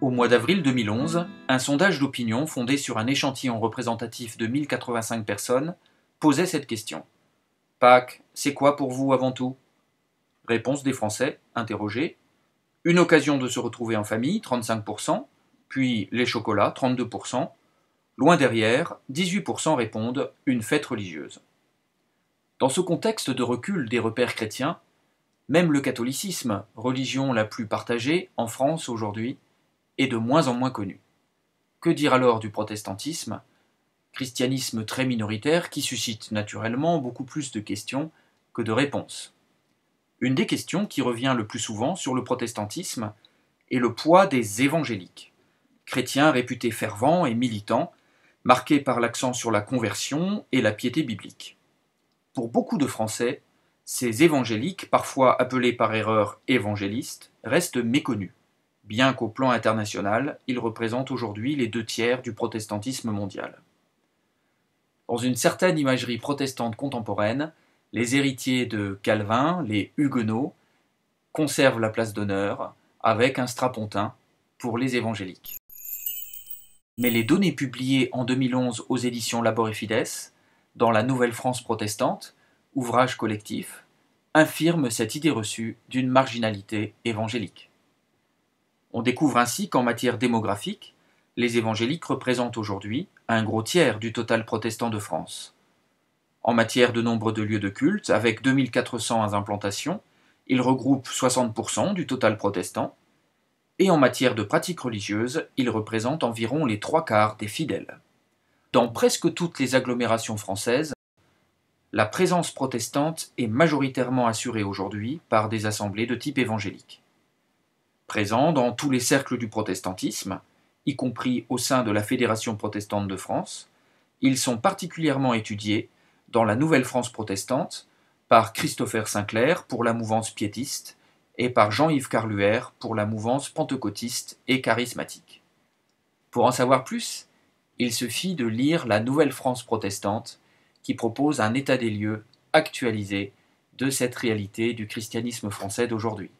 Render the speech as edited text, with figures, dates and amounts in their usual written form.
Au mois d'avril 2011, un sondage d'opinion fondé sur un échantillon représentatif de 1085 personnes posait cette question. Pâques, c'est quoi pour vous avant tout? Réponse des Français, interrogés. Une occasion de se retrouver en famille, 35%, puis les chocolats, 32%. Loin derrière, 18% répondent une fête religieuse. Dans ce contexte de recul des repères chrétiens, même le catholicisme, religion la plus partagée en France aujourd'hui, est de moins en moins connu. Que dire alors du protestantisme, christianisme très minoritaire qui suscite naturellement beaucoup plus de questions que de réponses? Une des questions qui revient le plus souvent sur le protestantisme est le poids des évangéliques, chrétiens réputés fervents et militants, marqués par l'accent sur la conversion et la piété biblique. Pour beaucoup de Français, ces évangéliques, parfois appelés par erreur évangélistes, restent méconnus, bien qu'au plan international, ils représentent aujourd'hui les 2/3 du protestantisme mondial. Dans une certaine imagerie protestante contemporaine, les héritiers de Calvin, les Huguenots, conservent la place d'honneur, avec un strapontin pour les évangéliques. Mais les données publiées en 2011 aux éditions Labor et Fides, dans la Nouvelle France protestante, ouvrage collectif, infirment cette idée reçue d'une marginalité évangélique. On découvre ainsi qu'en matière démographique, les évangéliques représentent aujourd'hui un gros tiers du total protestant de France. En matière de nombre de lieux de culte, avec 2400 implantations, ils regroupent 60% du total protestant, et en matière de pratiques religieuses, ils représentent environ les 3/4 des fidèles. Dans presque toutes les agglomérations françaises, la présence protestante est majoritairement assurée aujourd'hui par des assemblées de type évangélique. Présents dans tous les cercles du protestantisme, y compris au sein de la Fédération protestante de France, ils sont particulièrement étudiés dans la Nouvelle-France protestante par Christopher Sinclair pour la mouvance piétiste et par Jean-Yves Carluère pour la mouvance pentecôtiste et charismatique. Pour en savoir plus, il suffit de lire la Nouvelle-France protestante qui propose un état des lieux actualisé de cette réalité du christianisme français d'aujourd'hui.